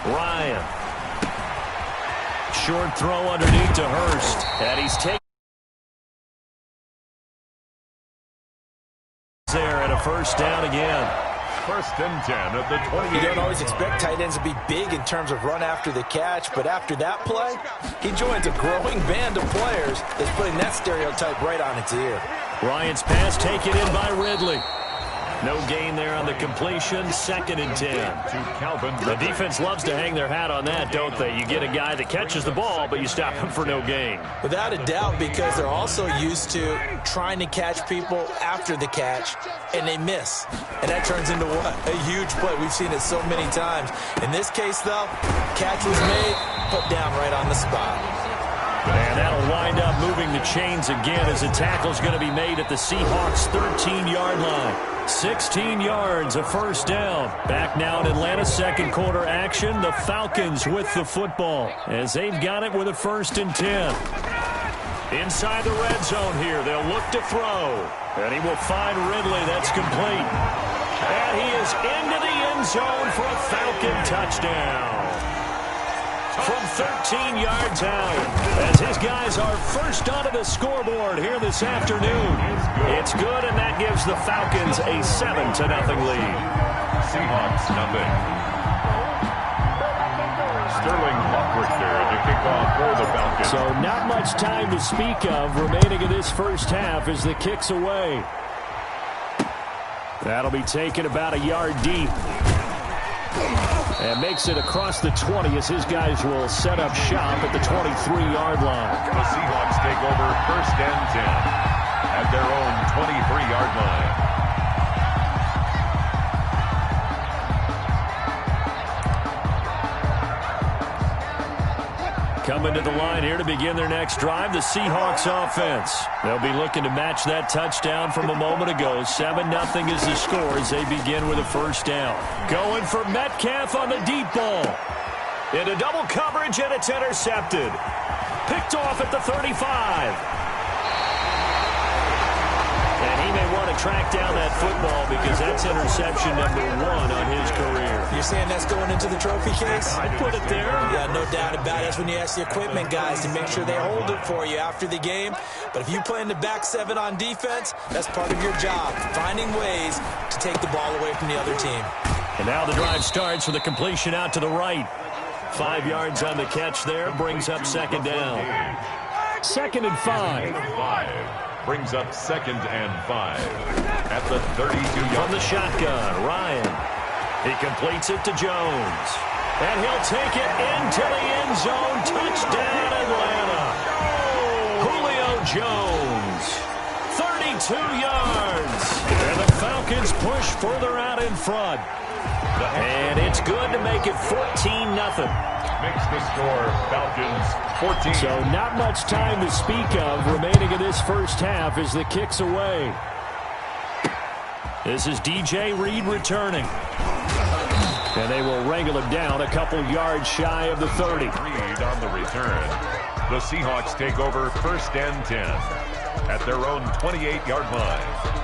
Ryan. Short throw underneath to Hurst. And he's taken there at a first down again. First and 10 at the 28. You don't always expect tight ends to be big in terms of run after the catch, but after that play, he joins a growing band of players that's putting that stereotype right on its ear. Ryan's pass taken in by Ridley. No gain there on the completion. Second and 10. The defense loves to hang their hat on that, don't they? You get a guy that catches the ball, but you stop him for no gain. Without a doubt, because they're also used to trying to catch people after the catch, and they miss. And that turns into what? A huge play. We've seen it so many times. In this case, though, catch was made, put down right on the spot. And that'll wind up moving the chains again as the tackle's going to be made at the Seahawks' 13-yard line. 16 yards, a first down. Back now in Atlanta's second quarter action. The Falcons with the football as they've got it with a 1st and 10. Inside the red zone here. They'll look to throw. And he will find Ridley. That's complete. And he is into the end zone for a Falcon touchdown. From 13 yards out, as his guys are first onto the scoreboard here this afternoon. It's good, and that gives the Falcons a 7-0 lead. Seahawks nothing. Sterling Lockrichter to kick off for the Falcons. So not much time to speak of remaining in this first half as the kick's away. That'll be taken about a yard deep. And makes it across the 20 as his guys will set up shop at the 23-yard line. The Seahawks take over 1st and 10 at their own 23-yard line. Coming to the line here to begin their next drive, the Seahawks offense. They'll be looking to match that touchdown from a moment ago. 7-0 is the score as they begin with a first down. Going for Metcalf on the deep ball. Into double coverage, and it's intercepted. Picked off at the 35. And he may want to track down that football because that's interception number 1 on his career. You're saying that's going into the trophy case? I'd put it there. Yeah, no doubt about it. That's when you ask the equipment guys to make sure they hold it for you after the game. But if you play in the back 7 on defense, that's part of your job, finding ways to take the ball away from the other team. And now the drive starts with a completion out to the right. 5 yards on the catch there, brings up second down. 2nd and 5. Brings up 2nd and 5 at the 32-yard. From the shotgun, Ryan. He completes it to Jones. And he'll take it into the end zone. Touchdown, Atlanta. Julio Jones. 32 yards. And the Falcons push further out in front. And it's good to make it 14-0. Makes the score Falcons 14. So not much time to speak of remaining in this first half as the kick's away. This is DJ Reed returning. And they will wrangle him down a couple yards shy of the 30. Reed on the return. The Seahawks take over 1st and 10 at their own 28-yard line.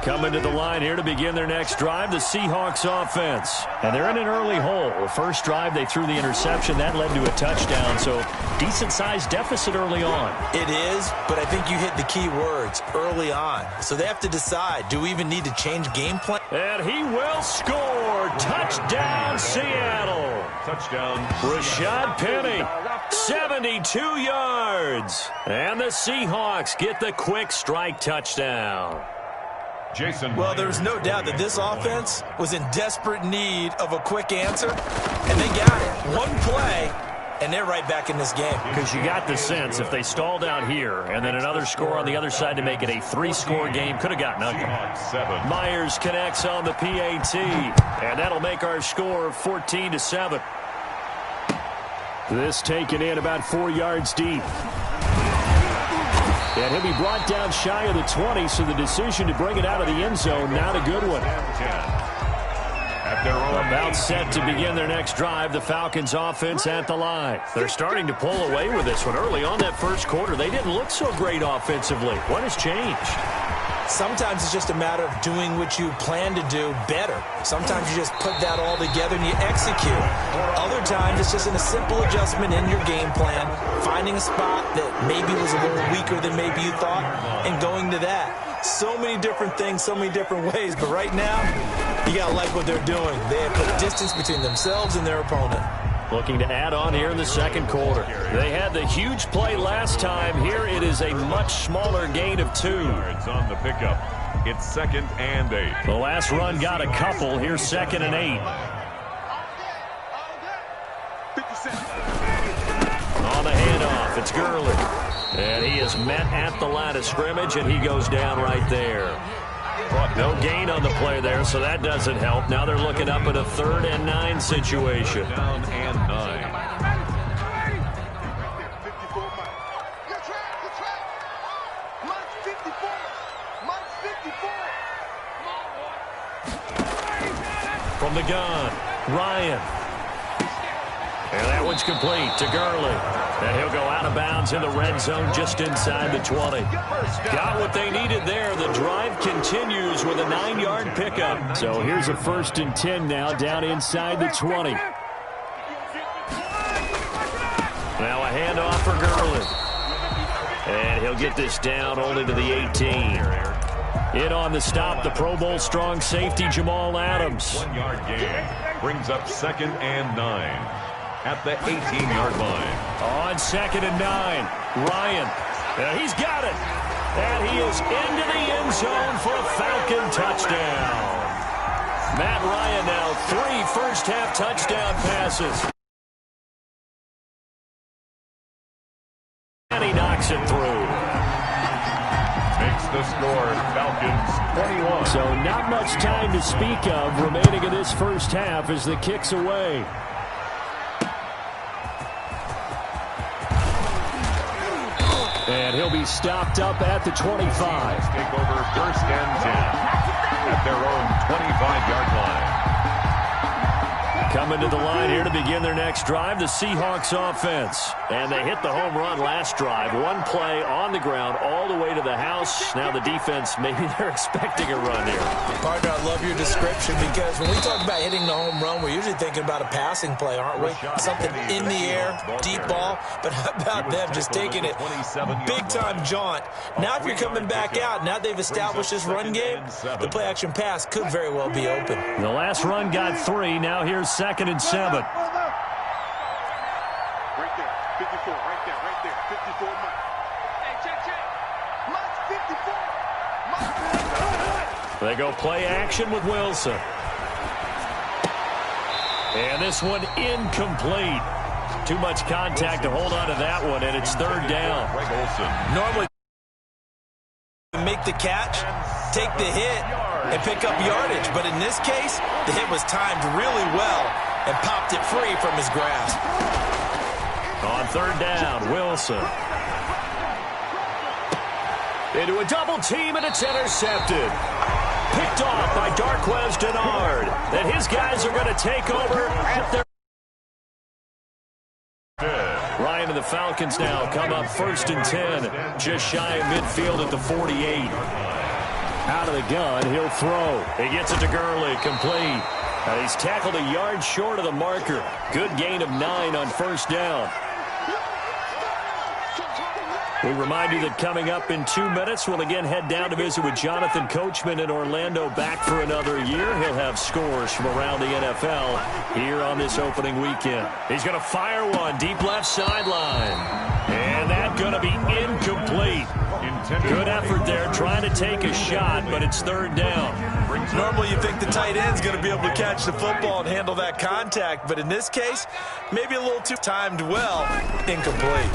Coming to the line here to begin their next drive, the Seahawks offense. And they're in an early hole. The first drive, they threw the interception. That led to a touchdown, so decent-sized deficit early on. It is, but I think you hit the key words, early on. So they have to decide, do we even need to change game plan? And he will score. Touchdown, Seattle. Touchdown. Rashad Penny, 72 yards. And the Seahawks get the quick strike touchdown. Jason. Well, there's no doubt that this offense was in desperate need of a quick answer, and they got it. One play, and they're right back in this game. Because you got the sense if they stalled out here and then another score on the other side to make it a 3-score game, could have got nothing. Myers connects on the PAT, and that'll make our score 14-7. This taken in about 4 yards deep. And he'll be brought down shy of the 20, so the decision to bring it out of the end zone, not a good one. About set to begin their next drive, the Falcons offense at the line. They're starting to pull away with this one. Early on that first quarter, they didn't look so great offensively. What has changed? Sometimes it's just a matter of doing what you plan to do better. Sometimes you just put that all together and you execute. Other times it's just a simple adjustment in your game plan, finding a spot that maybe was a little weaker than maybe you thought, and going to that. So many different things, so many different ways, but right now, you got to like what they're doing. They have put distance between themselves and their opponent. Looking to add on here in the second quarter. They had the huge play last time. Here it is a much smaller gain of 2. It's on the pickup. It's 2nd and 8. The last run got a couple. Here's 2nd and 8. On the handoff, it's Gurley. And he is met at the line of scrimmage, and he goes down right there. No gain on the play there, so that doesn't help. Now they're looking up at a 3rd and 9 situation. Down and 9. From the gun, Ryan. And that one's complete to Gurley. And he'll go out of bounds in the red zone just inside the 20. Got what they needed there. The drive continues with a 9-yard pickup. So here's a 1st and 10 now down inside the 20. Now a handoff for Gurley. And he'll get this down only to the 18. In on the stop, the Pro Bowl strong safety Jamal Adams. 1-yard gain brings up 2nd and 9. At the 18-yard line. On 2nd and 9, Ryan. He's got it. And he is into the end zone for a Falcon touchdown. Matt Ryan now 3 first-half touchdown passes. And he knocks it through. Makes the score Falcons 21. So not much time to speak of remaining in this first half as the kick's away. And he'll be stopped up at the 25. Take over 1st and 10 at their own 25-yard line. Coming to the line here to begin their next drive, the Seahawks offense. And they hit the home run last drive. One play on the ground all the way to the house. Now the defense, maybe they're expecting a run here. Partner, I love your description because when we talk about hitting the home run, we're usually thinking about a passing play, aren't we? Something in the air, deep ball. But how about them just taking it big-time jaunt? Now if you're coming back out, now they've established this run game, the play-action pass could very well be open. The last run got 3. Now here's 2nd and 7. Right there, 54, right there, 54, Mike. Hey, check. Mike, 54. They go play action with Wilson. And this one incomplete. Too much contact to hold on to that one, and it's 3rd down. Normally, make the catch, take the hit, and pick up yardage. But in this case, the hit was timed really well and popped it free from his grasp. On 3rd down, Wilson. Into a double team, and it's intercepted. Picked off by Darquez Denard. And his guys are going to take over at their... Ryan and the Falcons now come up 1st and 10. Just shy of midfield at the 48. Out of the gun, he'll throw. He gets it to Gurley, complete. He's tackled a yard short of the marker. Good gain of 9 on 1st down. We remind you that coming up in 2 minutes, we'll again head down to visit with Jonathan Coachman in Orlando, back for another year. He'll have scores from around the NFL here on this opening weekend. He's going to fire one deep left sideline. And that's going to be incomplete. Good effort there trying to take a shot, but it's 3rd down. Normally you think the tight end's going to be able to catch the football and handle that contact, but in this case, maybe a little too timed well, incomplete.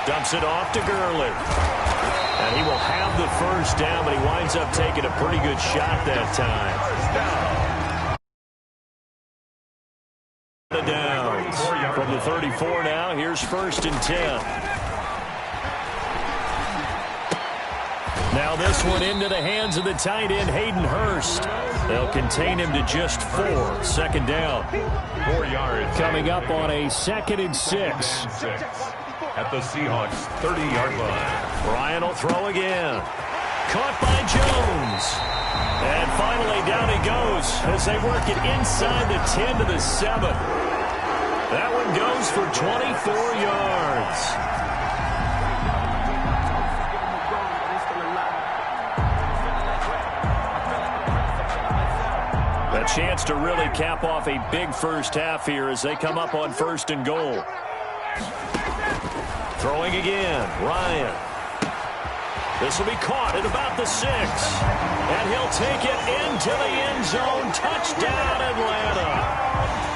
Dumps it off to Gurley. And he will have the 1st down, but he winds up taking a pretty good shot that time. The downs from the 34 now. Here's 1st and 10. Now this one into the hands of the tight end, Hayden Hurst. They'll contain him to just 4. 2nd down. 4 yards. Coming up on a 2nd and 6. At the Seahawks' 30-yard line. Ryan will throw again. Caught by Jones. And finally down he goes as they work it inside the 10 to the 7. That one goes for 24 yards. A chance to really cap off a big first half here as they come up on 1st and goal. Throwing again, Ryan. This will be caught at about the 6. And he'll take it into the end zone. Touchdown, Atlanta.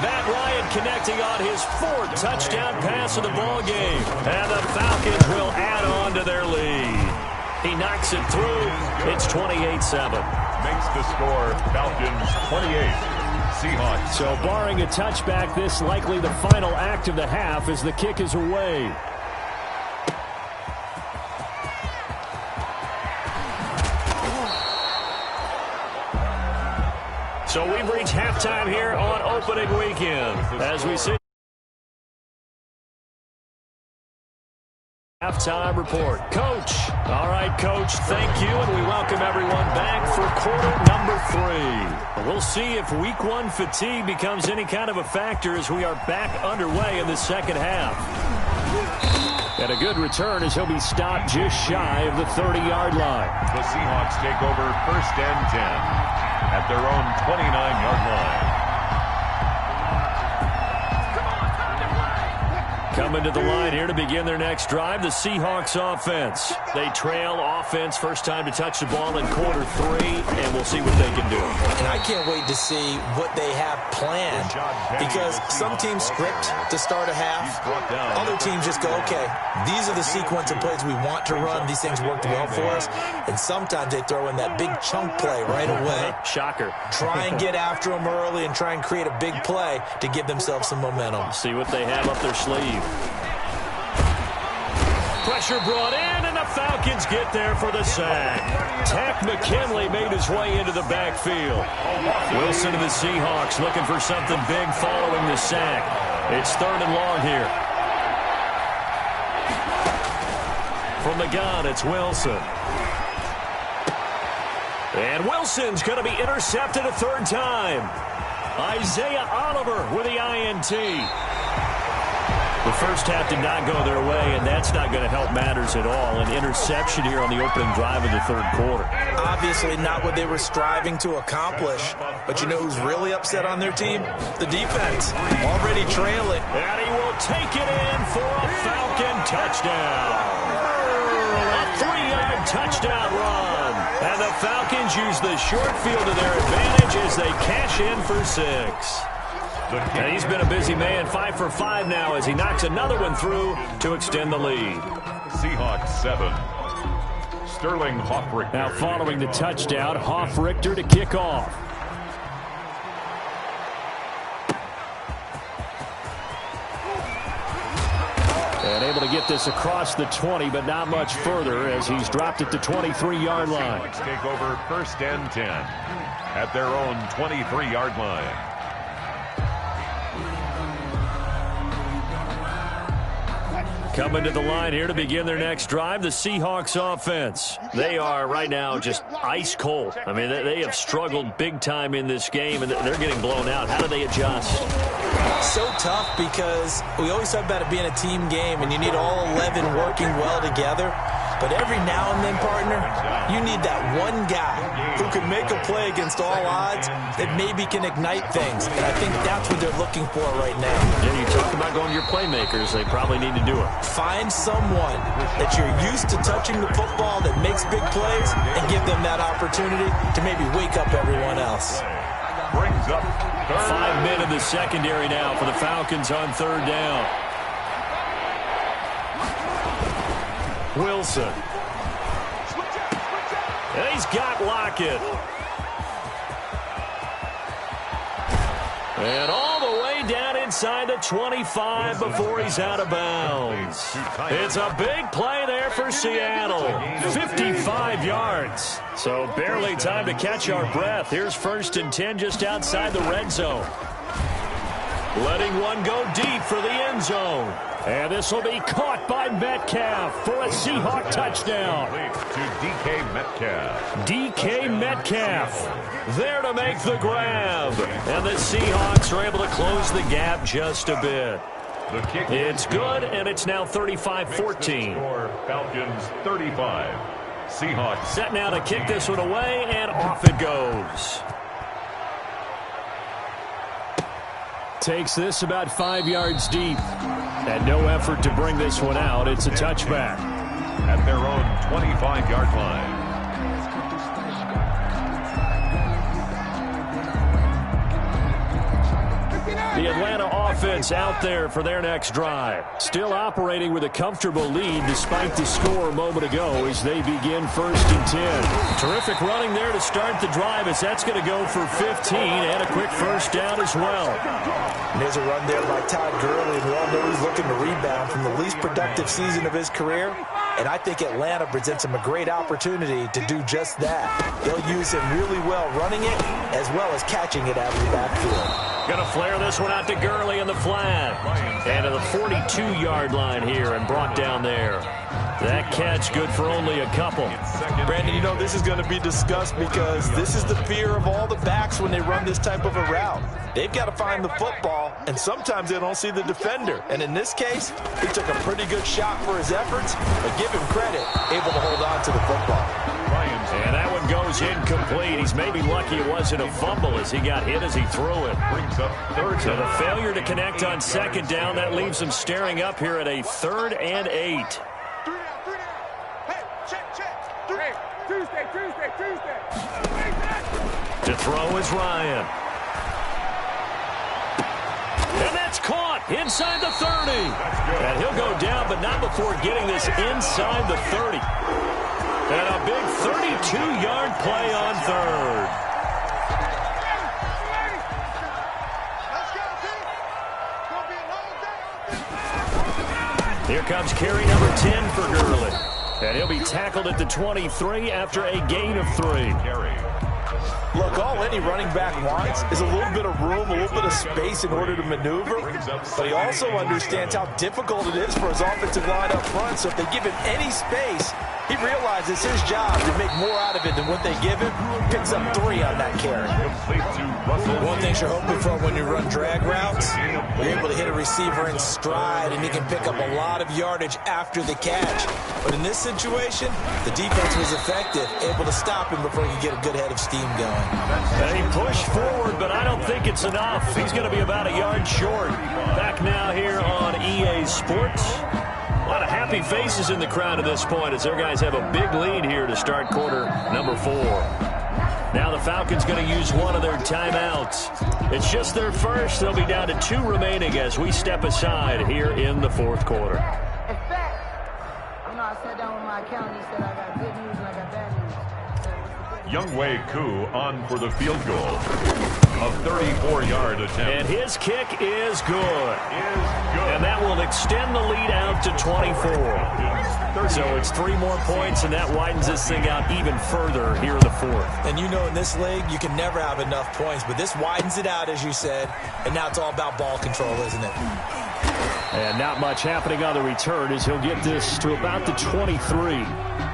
Matt Ryan connecting on his 4th touchdown pass of the ball game. And the Falcons will add on to their lead. He knocks it through. It's 28-7. Makes the score Falcons 28. Seahawks. So barring a touchback, this likely the final act of the half as the kick is away. So we've reached halftime here on opening weekend. As we see halftime report. Coach. All right, Coach, thank you, and we welcome everyone back for quarter number 3. We'll see if week 1 fatigue becomes any kind of a factor as we are back underway in the second half. And a good return as he'll be stopped just shy of the 30-yard line. The Seahawks take over 1st and 10 at their own 29-yard line. Coming to the line here to begin their next drive, the Seahawks offense. They trail offense, first time to touch the ball in quarter 3, and we'll see what they can do. And I can't wait to see what they have planned, because some teams script to start a half. Other teams just go, okay, these are the sequence of plays we want to run. These things worked well for us. And sometimes they throw in that big chunk play right away. Shocker. Try and get after them early and try and create a big play to give themselves some momentum. See what they have up their sleeve. Pressure brought in, and the Falcons get there for the sack. Tack McKinley made his way into the backfield. Wilson to the Seahawks looking for something big following the sack. It's 3rd and long here. From the gun, it's Wilson. And Wilson's going to be intercepted a 3rd time. Isaiah Oliver with the INT. The first half did not go their way, and that's not going to help matters at all. An interception here on the opening drive of the 3rd quarter. Obviously not what they were striving to accomplish. But you know who's really upset on their team? The defense. Already trailing. And he will take it in for a Falcon touchdown. A 3-yard touchdown run. And the Falcons use the short field to their advantage as they cash in for 6. And he's been a busy man, 5 for 5 now as he knocks another one through to extend the lead. Seahawks 7. Sterling Hoffrichter. Now following the touchdown, Hoffrichter to kick off. And able to get this across the 20, but not much further as he's dropped at the 23-yard line. Seahawks take over 1st and 10 at their own 23-yard line. Coming to the line here to begin their next drive, the Seahawks offense. They are right now just ice cold. I mean, they have struggled big time in this game, and they're getting blown out. How do they adjust? So tough because we always talk about it being a team game, and you need all 11 working well together. But every now and then, partner, you need that one guy who can make a play against all odds that maybe can ignite things. And I think that's what they're looking for right now. Yeah, you talk about going to your playmakers. They probably need to do it. Find someone that you're used to touching the football that makes big plays and give them that opportunity to maybe wake up everyone else. Brings up 5 men in the secondary now for the Falcons on 3rd down. Wilson. And he's got Lockett. And all the way down inside the 25 before he's out of bounds. It's a big play there for Seattle. 55 yards. So barely time to catch our breath. Here's 1st and 10 just outside the red zone. Letting one go deep for the end zone. And this will be caught by Metcalf for a Seahawk touchdown. To DK Metcalf. DK Metcalf there to make the grab. And the Seahawks are able to close the gap just a bit. The kick It's good, and it's now 35-14. Falcons 35. Seahawks Set now to kick this one away, and off it goes. Takes this about 5 yards deep. And no effort to bring this one out. It's a touchback. At their own 25-yard line. The Atlanta offense out there for their next drive. Still operating with a comfortable lead despite the score a moment ago as they begin 1st and 10. Terrific running there to start the drive as that's going to go for 15 and a quick first down as well. And there's a run there by Todd Gurley, and we all know he's looking to rebound from the least productive season of his career. And I think Atlanta presents him a great opportunity to do just that. They'll use him really well running it as well as catching it out of the backfield. Going to flare this one out to Gurley in the flat. And to the 42-yard line here and brought down there. That catch good for only a couple. Brandon, you know this is going to be discussed because this is the fear of all the backs when they run this type of a route. They've got to find the football, and sometimes they don't see the defender. And in this case, he took a pretty good shot for his efforts, but give him credit, able to hold on to the football. And that one goes incomplete. He's maybe lucky it wasn't a fumble as he got hit as he threw it. Brings up third So down. the failure to connect on second down, that leaves him staring up here at a 3rd and 8. Hey, check. Hey, Tuesday. To throw is Ryan. And that's caught inside the 30. And he'll go down, but not before getting this inside the 30. And a big 32-yard play on 3rd. Here comes carry number 10 for Gurley. And he'll be tackled at the 23 after a gain of 3. Look, all any running back wants is a little bit of room, a little bit of space in order to maneuver. But he also understands how difficult it is for his offensive line up front. So if they give him any space, he realizes it's his job to make more out of it than what they give him. Picks up 3 on that carry. One thing you're hoping for when you run drag routes, you're able to hit a receiver in stride, and he can pick up a lot of yardage after the catch. But in this situation, the defense was effective, able to stop him before he could get a good head of steam going. And he pushed forward, but I don't think it's enough. He's going to be about a yard short. Back now here on EA Sports. A lot of happy faces in the crowd at this point as their guys have a big lead here to start quarter number 4. Now the Falcons going to use one of their timeouts. It's just their first. They'll be down to 2 remaining as we step aside here in the 4th quarter. In fact, you know, I sat down with my accountant. He said I got good news and I got bad news. Younghoe Koo on for the field goal. A 34-yard attempt. And his kick is good. And that will extend the lead out to 24. So it's 3 more points, and that widens this thing out even further here in the 4th. And you know in this league, you can never have enough points, but this widens it out, as you said, and now it's all about ball control, isn't it? And not much happening on the return as he'll get this to about the 23.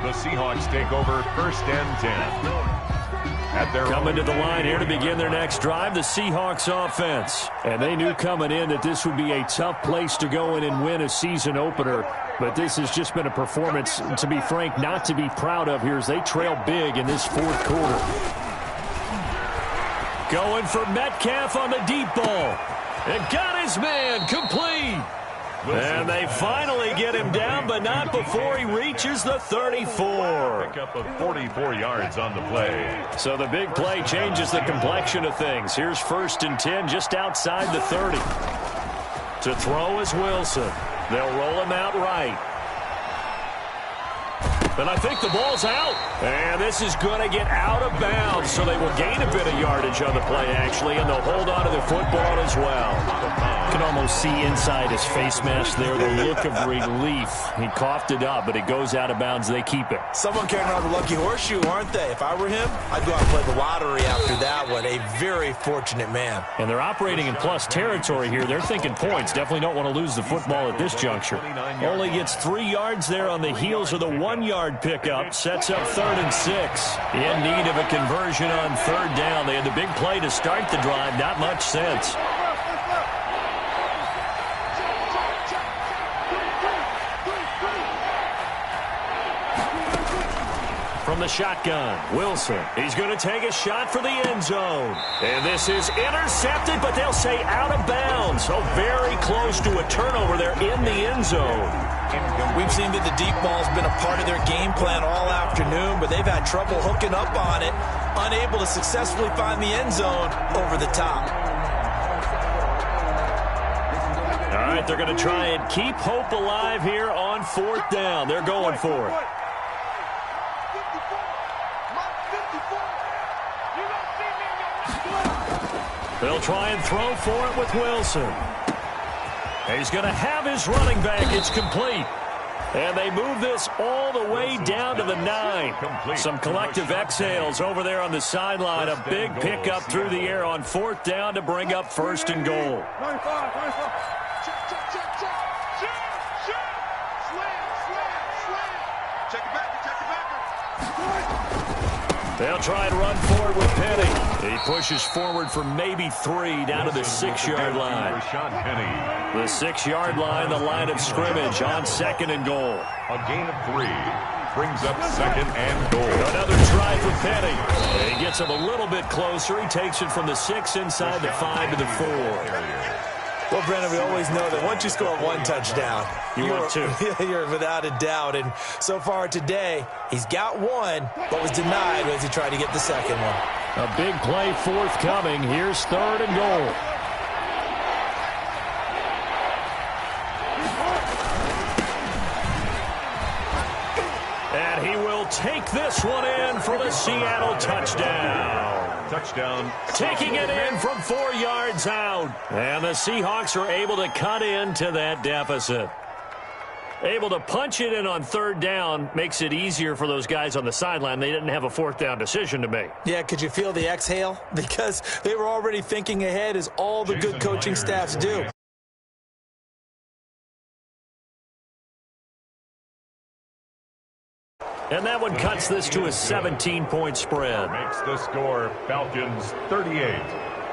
The Seahawks take over 1st and 10. At their Coming to the line here to begin their next drive, the Seahawks offense. And they knew coming in that this would be a tough place to go in and win a season opener. But this has just been a performance, to be frank, not to be proud of here as they trail big in this 4th quarter. Going for Metcalf on the deep ball. And got his man complete. And they finally get him down, but not before he reaches the 34. pick up of 44 yards on the play. So the big play changes the complexion of things. Here's 1st and 10 just outside the 30. To throw is Wilson. They'll roll him out right. And I think the ball's out. And this is going to get out of bounds. So they will gain a bit of yardage on the play, actually, and they'll hold on to the football as well. can almost see inside his face mask there, the look of relief. He coughed it up, but it goes out of bounds. They keep it. Someone carrying around the lucky horseshoe, aren't they? If I were him, I'd go out and play the lottery after that one. A very fortunate man. And they're operating in plus territory here. They're thinking points. Definitely don't want to lose the football at this juncture. Only gets 3 yards there on the heels of the 1-yard pickup. Sets up 3rd and 6. In need of a conversion on 3rd down. They had the big play to start the drive. Not much sense. From the shotgun, Wilson. He's going to take a shot for the end zone. And this is intercepted, but they'll say out of bounds. So very close to a turnover there in the end zone. We've seen that the deep ball's been a part of their game plan all afternoon, but they've had trouble hooking up on it, unable to successfully find the end zone over the top. All right, they're going to try and keep hope alive here on 4th down. They're going for it. They'll try and throw for it with Wilson. He's going to have his running back. It's complete. And they move this all the way down to the 9. Some collective exhales over there on the sideline. A big pickup through the air on 4th down to bring up 1st and goal. They'll try and run forward with Penny. He pushes forward for maybe 3 down to the 6-yard line. The 6-yard line, the line of scrimmage on 2nd and goal. A gain of 3 brings up 2nd and goal. Another try for Penny. He gets him a little bit closer. He takes it from the 6 inside the 5 to the 4. Well, Brandon, we always know that once you score 1 touchdown, you're without a doubt. And so far today, he's got 1, but was denied as he tried to get the 2nd one. A big play forthcoming. Here's 3rd and goal. And he will take this one in for the Seattle touchdown. Taking it in from 4 yards out. And the Seahawks are able to cut into that deficit. Able to punch it in on 3rd down makes it easier for those guys on the sideline. They didn't have a 4th down decision to make. Yeah, could you feel the exhale? Because they were already thinking ahead, as all the good coaching staffs do. And that one cuts this to a 17-point spread. Makes the score Falcons 38,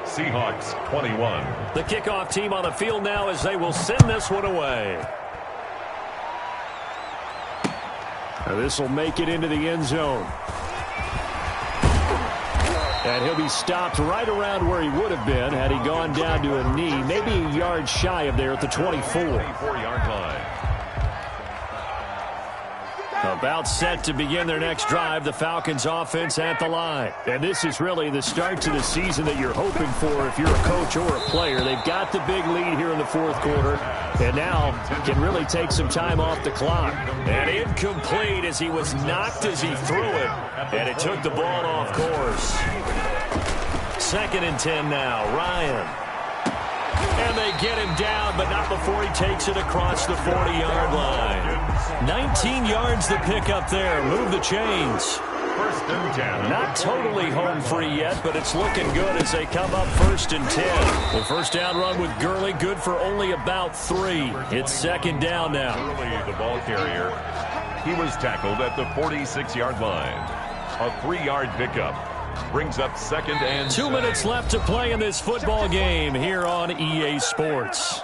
Seahawks 21. The kickoff team on the field now as they will send this one away. This will make it into the end zone. And he'll be stopped right around where he would have been had he gone down to a knee, maybe a yard shy of there at the 24. 24-yard line. About set to begin their next drive, the Falcons offense at the line. And this is really the start to the season that you're hoping for if you're a coach or a player. They've got the big lead here in the 4th quarter, and now can really take some time off the clock. And incomplete as he was knocked as he threw it, and it took the ball off course. 2nd and 10 now, Ryan. And they get him down, but not before he takes it across the 40-yard line. 19 yards to pick up there. Move the chains. 1st and 10. Not totally home free yet, but it's looking good as they come up 1st and 10. The 1st down run with Gurley, good for only about 3. It's 2nd down now. Gurley, the ball carrier. He was tackled at the 46-yard line. A 3-yard pickup. Brings up 2nd and 2 minutes left to play in this football game here on EA Sports.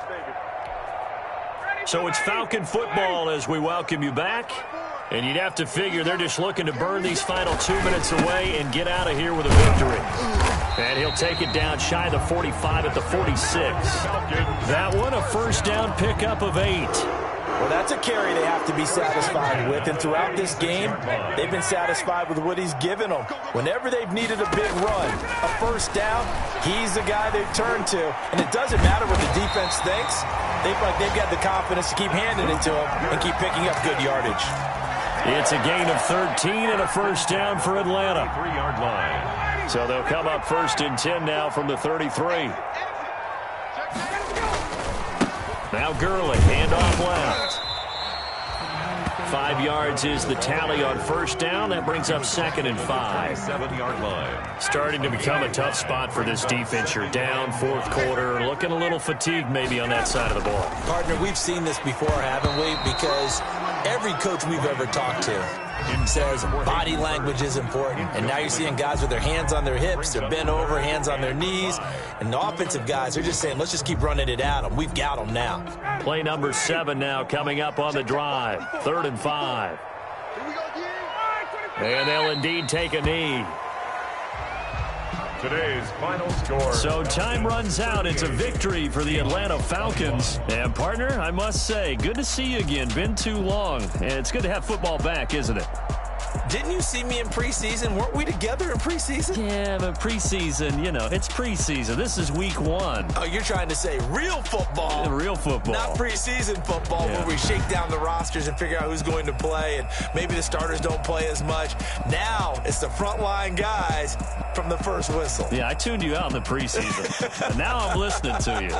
So it's Falcon football as we welcome you back. And you'd have to figure they're just looking to burn these final 2 minutes away and get out of here with a victory. And he'll take it down shy of the 45 at the 46. That one, a 1st down pickup of 8. Well, that's a carry they have to be satisfied with. And throughout this game, they've been satisfied with what he's given them. Whenever they've needed a big run, a 1st down, he's the guy they've turned to. And it doesn't matter what the defense thinks. They feel like they've got the confidence to keep handing it to him and keep picking up good yardage. It's a gain of 13 and a 1st down for Atlanta. 3-yard line. So they'll come up 1st and 10 now from the 33. Now Gurley, handoff left. 5 yards is the tally on first down. That brings up 2nd and 5. 7-yard line. Starting to become a tough spot for this defense. You're down, 4th quarter, looking a little fatigued maybe on that side of the ball. Partner, we've seen this before, haven't we? Because every coach we've ever talked to says body language is important. And now you're seeing guys with their hands on their hips, they're bent over, hands on their knees. And the offensive guys are just saying, let's just keep running it at them. We've got them now. Play number 7 now coming up on the drive. 3rd and 5. And they'll indeed take a knee. Today's final score. So time runs out. It's a victory for the Atlanta Falcons. And, partner, I must say, good to see you again. Been too long. And it's good to have football back, isn't it? Didn't you see me in preseason? Weren't we together in preseason? Yeah, but preseason, you know, it's preseason. This is week 1. Oh, you're trying to say real football. Real football. Not preseason football where we shake down the rosters and figure out who's going to play, and maybe the starters don't play as much. Now it's the frontline guys from the first whistle. Yeah, I tuned you out in the preseason. And now I'm listening to you.